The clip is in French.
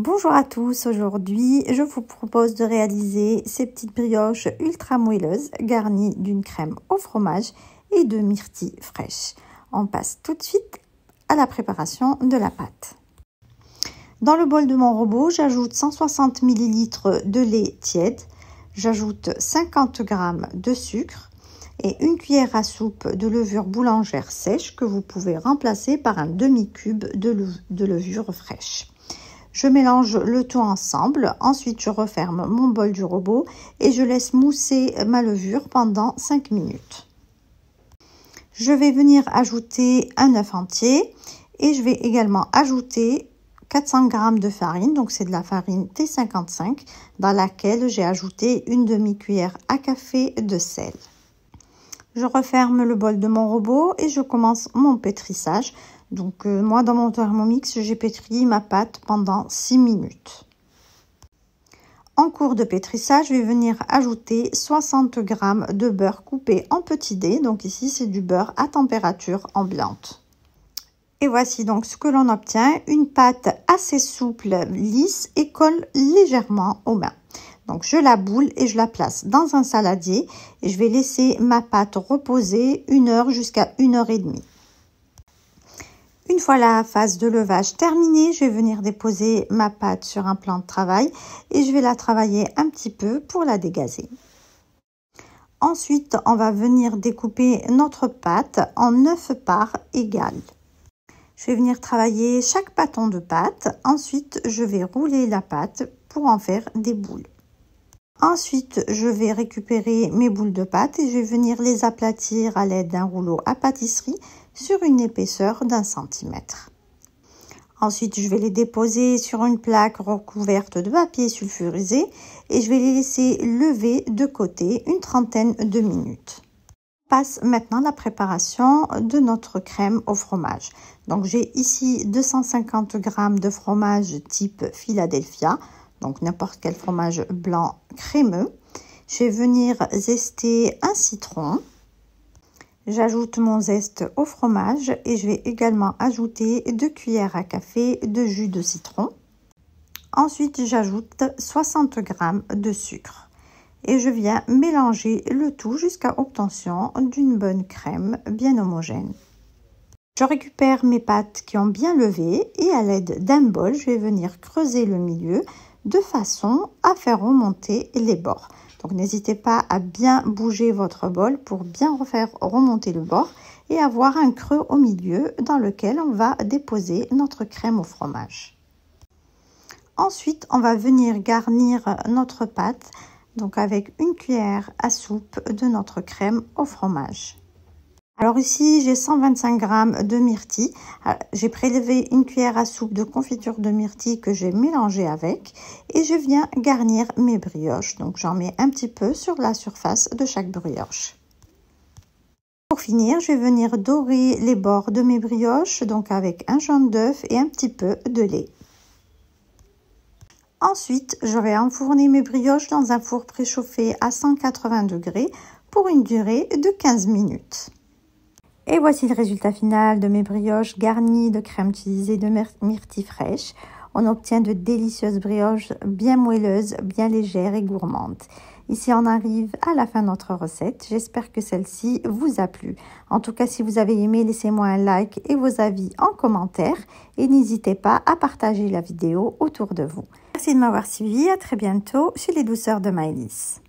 Bonjour à tous, aujourd'hui je vous propose de réaliser ces petites brioches ultra moelleuses garnies d'une crème au fromage et de myrtilles fraîches. On passe tout de suite à la préparation de la pâte. Dans le bol de mon robot, j'ajoute 160 ml de lait tiède, j'ajoute 50 g de sucre et une cuillère à soupe de levure boulangère sèche que vous pouvez remplacer par un demi-cube de levure fraîche. Je mélange le tout ensemble, ensuite je referme mon bol du robot et je laisse mousser ma levure pendant 5 minutes. Je vais venir ajouter un œuf entier et je vais également ajouter 400 g de farine, donc c'est de la farine T55 dans laquelle j'ai ajouté une demi-cuillère à café de sel. Je referme le bol de mon robot et je commence mon pétrissage. Donc moi dans mon Thermomix, j'ai pétri ma pâte pendant 6 minutes. En cours de pétrissage, je vais venir ajouter 60 g de beurre coupé en petits dés. Donc ici, c'est du beurre à température ambiante. Et voici donc ce que l'on obtient, une pâte assez souple, lisse et colle légèrement aux mains. Donc je la boule et je la place dans un saladier et je vais laisser ma pâte reposer 1 heure jusqu'à 1 heure et demie. Une fois la phase de levage terminée, je vais venir déposer ma pâte sur un plan de travail et je vais la travailler un petit peu pour la dégazer. Ensuite, on va venir découper notre pâte en 9 parts égales. Je vais venir travailler chaque bâton de pâte. Ensuite, je vais rouler la pâte pour en faire des boules. Ensuite, je vais récupérer mes boules de pâte et je vais venir les aplatir à l'aide d'un rouleau à pâtisserie sur une épaisseur d'1 centimètre. Ensuite, je vais les déposer sur une plaque recouverte de papier sulfurisé et je vais les laisser lever de côté une trentaine de minutes. Passe maintenant la préparation de notre crème au fromage. Donc j'ai ici 250 g de fromage type Philadelphia, donc n'importe quel fromage blanc crémeux. Je vais venir zester un citron. J'ajoute mon zeste au fromage et je vais également ajouter 2 cuillères à café de jus de citron. Ensuite, j'ajoute 60 g de sucre et je viens mélanger le tout jusqu'à obtention d'une bonne crème bien homogène. Je récupère mes pâtes qui ont bien levé et à l'aide d'un bol, je vais venir creuser le milieu de façon à faire remonter les bords. Donc n'hésitez pas à bien bouger votre bol pour bien refaire remonter le bord et avoir un creux au milieu dans lequel on va déposer notre crème au fromage. Ensuite, on va venir garnir notre pâte donc avec une cuillère à soupe de notre crème au fromage. Alors ici, j'ai 125 g de myrtilles. J'ai prélevé une cuillère à soupe de confiture de myrtille que j'ai mélangée avec et je viens garnir mes brioches. Donc j'en mets un petit peu sur la surface de chaque brioche. Pour finir, je vais venir dorer les bords de mes brioches donc avec un jaune d'œuf et un petit peu de lait. Ensuite, je vais enfourner mes brioches dans un four préchauffé à 180 degrés pour une durée de 15 minutes. Et voici le résultat final de mes brioches garnies de crème cheese et de myrtilles fraîches. On obtient de délicieuses brioches bien moelleuses, bien légères et gourmandes. Ici, on arrive à la fin de notre recette. J'espère que celle-ci vous a plu. En tout cas, si vous avez aimé, laissez-moi un like et vos avis en commentaire. Et n'hésitez pas à partager la vidéo autour de vous. Merci de m'avoir suivi. À très bientôt chez les douceurs de Maëlys.